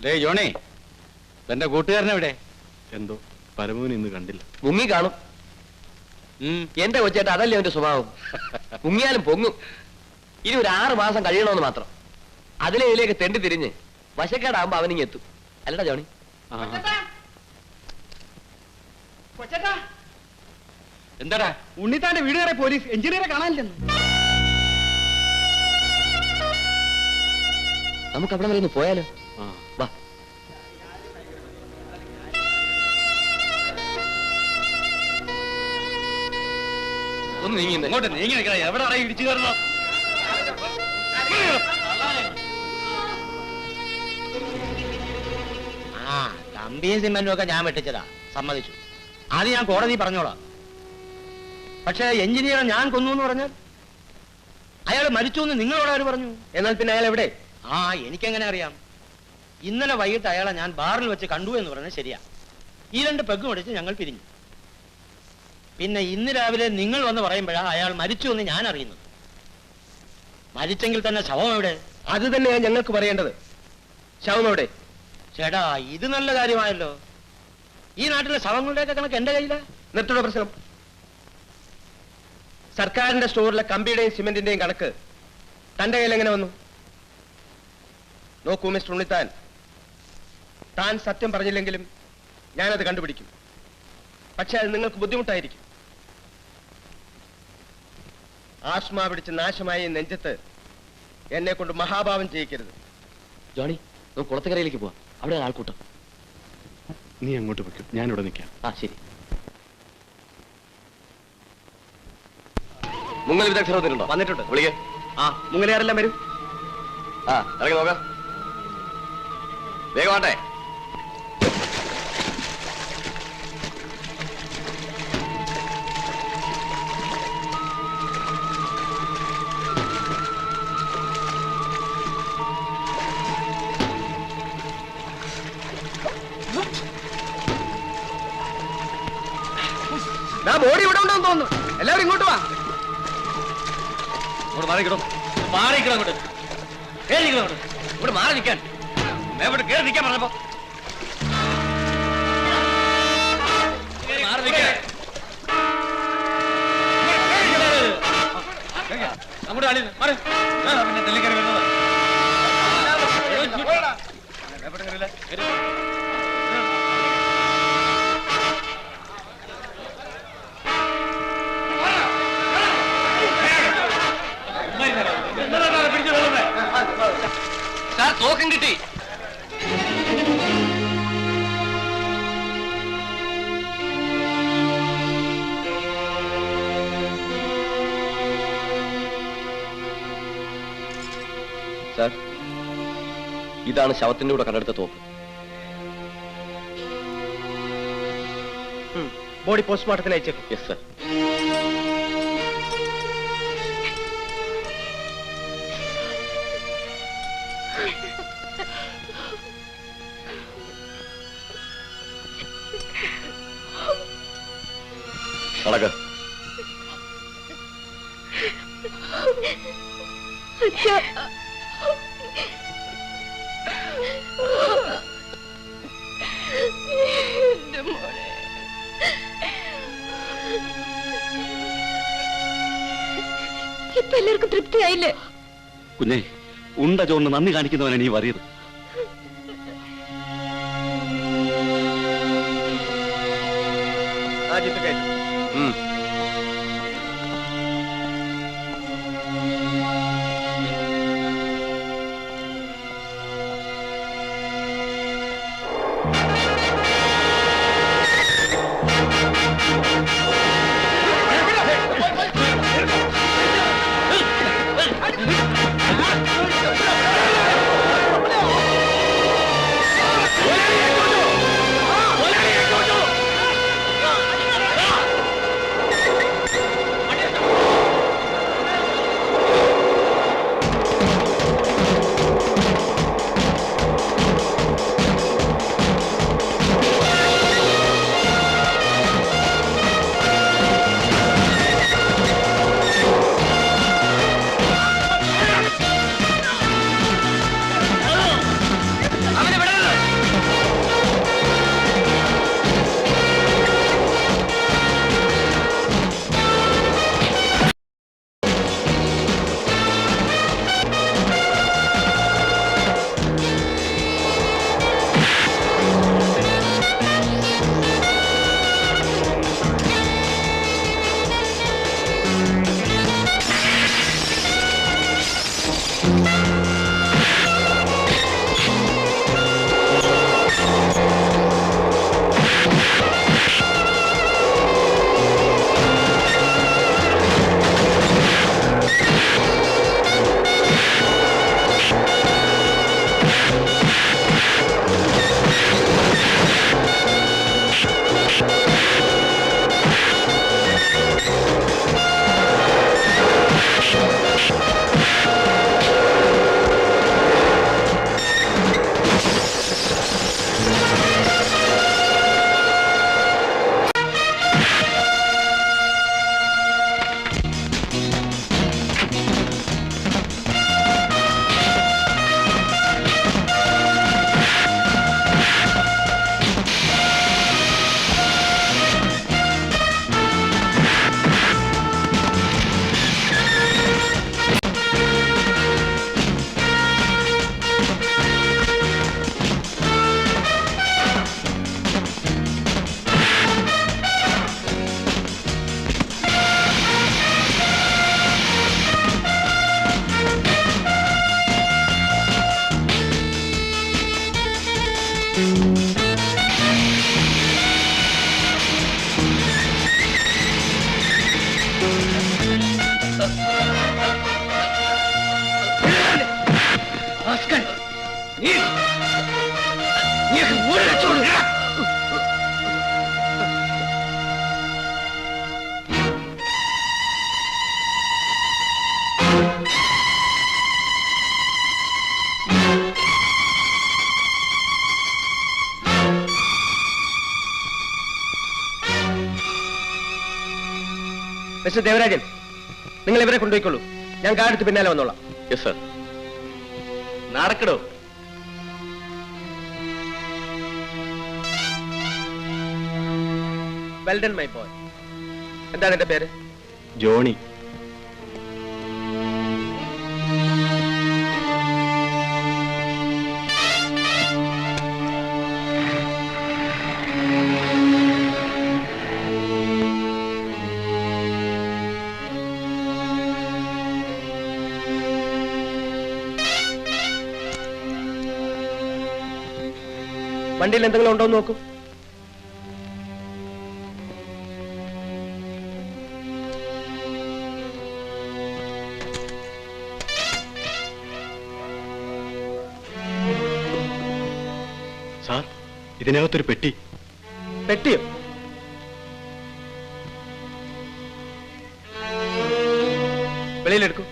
അല്ലേ ജോണി, തന്റെ കൂട്ടുകാരനെവിടെ? എന്തോ പരമോൻ ഇന്ന് കണ്ടില്ല. മുങ്ങി കാണും. എന്റെ കൊച്ചേട്ട അതല്ലേ അവന്റെ സ്വഭാവം. മുങ്ങിയാലും പൊങ്ങും. ഇനി ഒരു 6 മാസം കഴിയണമെന്ന് മാത്രം. അതിലെ ഇതിലേക്ക് തെണ്ടി തിരിഞ്ഞ് വശക്കേടാകുമ്പോ അവനിങ്ങി എത്തും. അല്ലടാ ജോണി? എന്താടാ? ഉണ്ണിത്താന്റെ വീട് കയറി പോലീസ് എഞ്ചിനീയറെ കാണാനില്ലെന്ന്. നമുക്ക് അവിടെ വരെ ഒന്ന് പോയാലോ? വാ. ഒന്ന് നീങ്ങി ഇങ്ങോട്ട് നീങ്ങി നിൽക്കണ. എവിടെ ഇടിച്ചു കയറണം? കമ്പിയും സിമെന്റും ഒക്കെ ഞാൻ വെട്ടിച്ചതാ, സമ്മതിച്ചു. അത് ഞാൻ കോടതി പറഞ്ഞോളാം. പക്ഷെ എഞ്ചിനീയറെ ഞാൻ കൊന്നു എന്ന് പറഞ്ഞാൽ അയാൾ മരിച്ചു എന്ന് നിങ്ങളോട് ആര് പറഞ്ഞു? എന്നാൽ പിന്നെ അയാൾ എവിടെ? എനിക്കെങ്ങനെ അറിയാം? ഇന്നലെ വൈകിട്ട് അയാളെ ഞാൻ ബാറിൽ വെച്ച് കണ്ടു എന്ന് പറഞ്ഞാൽ ശരിയാ. ഈ 2 പെഗ് മേടിച്ച് ഞങ്ങൾ പിരിഞ്ഞു. പിന്നെ ഇന്ന് രാവിലെ നിങ്ങൾ വന്ന് പറയുമ്പോഴാ അയാൾ മരിച്ചു എന്ന് ഞാൻ അറിയുന്നത്. മരിച്ചെങ്കിൽ തന്നെ ശവം എവിടെ? അത് തന്നെയാ ഞങ്ങൾക്ക് പറയേണ്ടത്. ശവം എവിടെ? ചേട്ടാ, ഇത് നല്ല കാര്യമായല്ലോ. ഈ നാട്ടിലെ ശവങ്ങളുടെയൊക്കെ കണക്ക് എന്റെ കയ്യിലാ. നിർത്തുന്ന പ്രശ്നം. സർക്കാരിന്റെ സ്റ്റോറിലെ കമ്പിയുടെയും സിമെന്റിന്റെയും കണക്ക് തന്റെ കയ്യിൽ എങ്ങനെ വന്നു? നോക്കൂ മിസ്റ്റർ ഉണ്ണിത്താൻ, താൻ സത്യം പറഞ്ഞില്ലെങ്കിലും ഞാനത് കണ്ടുപിടിക്കും. പക്ഷെ അത് നിങ്ങൾക്ക് ബുദ്ധിമുട്ടായിരിക്കും. ആസ്മ പിടിച്ച് നാശമായ നെഞ്ചത്ത് എന്നെ കൊണ്ട് മഹാഭാവം ചെയ്യിക്കരുത്. ജോണി, നമുക്ക് കുളത്തുകരയിലേക്ക് പോവാം. അവിടെ ആൾക്കൂട്ടം. നീ അങ്ങോട്ട് വെക്കും, ഞാനിവിടെ നിൽക്കാം. ശരി. മുങ്ങൽ വിദഗ്ധർ വന്നിട്ടുണ്ടോ? വന്നിട്ടുണ്ട്. വിളിക്കേ. മുങ്ങലുകാരെല്ലാം വരും. ഇറങ്ങി നോക്കാം. വേഗമാട്ടെ. ബോഡി ഇവിടെ ഉണ്ടോന്ന് തോന്നുന്നു. എല്ലാവരും ഇങ്ങോട്ട് വാ. മാറിക്കണം, മാറിക്കണം. അങ്ങോട്ട് കേറിക്കണം. ഇവിടെ മാറി നിൽക്കാൻ, എവിടെ കേറി നിൽക്കാൻ പറഞ്ഞപ്പോ മാറി നിൽക്കാൻ. നമ്മുടെ ആളി മാറി. പിന്നെ തെല്ലിക്കറി വരുന്നത് തോക്കം കിട്ടി. സാർ, ഇതാണ് ശവത്തിന്റെ കൂടെ കണ്ടെടുത്ത തോക്ക്. ബോഡി പോസ്റ്റ്മോർട്ടത്തിന് അയച്ചേക്കും. Yes sir. നടക്ക. ഇപ്പൊ എല്ലാവർക്കും തൃപ്തിയായില്ലേ? കുഞ്ഞേ, ഉണ്ട ചോറിന് നന്ദി കാണിക്കുന്നവനാണ് ഈ വറിയത്. മിസ്റ്റർ ദേവരാജൻ, നിങ്ങൾ ഇവരെ കൊണ്ടുപോയിക്കോളൂ. ഞാൻ കാടെടുത്ത് പിന്നാലെ വന്നോളാം. Yes sir. നടക്കടോ. Well done my boy. എന്താണ് എന്റെ പേര്? ജോണി. വണ്ടിയിൽ എന്തെങ്കിലും ഉണ്ടോ എന്ന് നോക്കൂ. സാർ, ഇതിനകത്തൊരു പെട്ടി. പെട്ടിയോ? വെളിയിലെടുക്കൂ.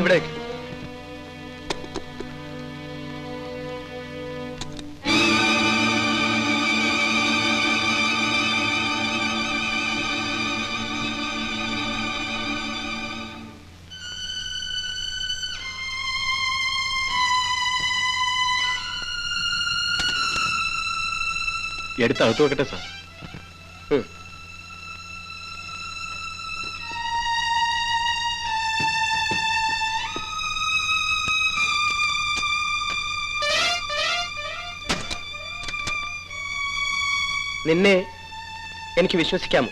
ഇവിടെ വെക്കൂ. എടുത്ത് അകത്ത് വെക്കട്ടെ സാർ. നിന്നെ എനിക്ക് വിശ്വസിക്കാമോ?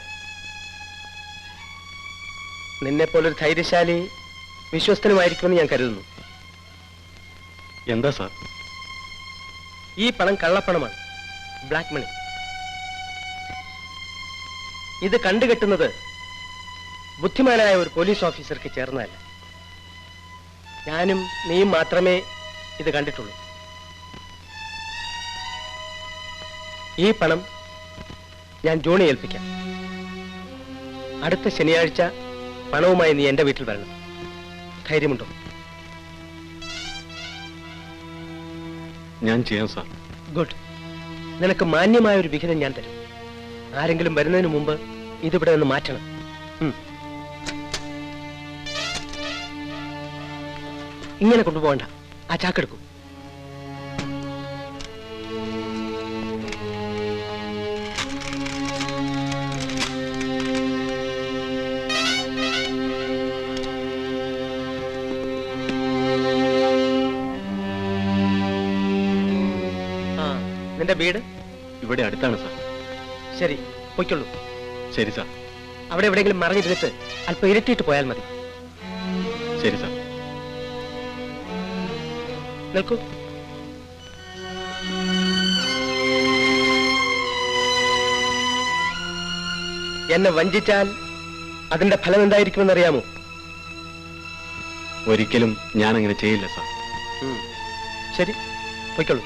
നിന്നെ പോലൊരു ധൈര്യശാലി വിശ്വസ്തനുമായിരിക്കുമെന്ന് ഞാൻ കരുതുന്നു. എന്താ സാർ? ഈ പണം കള്ളപ്പണമാണ്, ബ്ലാക്ക് മണി. ഇത് കണ്ടുകെട്ടുന്നത് ബുദ്ധിമാനായ ഒരു പോലീസ് ഓഫീസർക്ക് ചേർന്നതല്ല. ഞാനും നീയും മാത്രമേ ഇത് കണ്ടിട്ടുള്ളൂ. ഈ പണം ഞാൻ ജോണി ഏൽപ്പിക്കാം. അടുത്ത ശനിയാഴ്ച പണവുമായി നീ എന്റെ വീട്ടിൽ വരണം. ധൈര്യമുണ്ടോ? ഞാൻ ചെയ്യാം സാർ. ഗുഡ്. നിനക്ക് മാന്യമായ ഒരു വിഹിതം ഞാൻ തരും. ആരെങ്കിലും വരുന്നതിന് മുമ്പ് ഇതിവിടെ നിന്ന് മാറ്റണം. ഇങ്ങനെ കൊണ്ടുപോകണ്ട. ആ ചാക്കെടുക്കൂ. നിന്റെ വീട് ഇവിടെ അടുത്താണ് സാർ. ശരി, പൊയ്ക്കൊള്ളൂ. ശരി സാർ. അവിടെ എവിടെയെങ്കിലും മറിഞ്ഞിരുന്നിട്ട് അല്പം ഇരട്ടിയിട്ട് പോയാൽ മതി. ശരി സാർ. നിൽക്കൂ. എന്നെ വഞ്ചിച്ചാൽ അതിന്റെ ഫലം എന്തായിരിക്കുമെന്ന് അറിയാമോ? ഒരിക്കലും ഞാൻ അങ്ങനെ ചെയ്യില്ല സാർ. ശരി, പൊയ്ക്കൊള്ളൂ.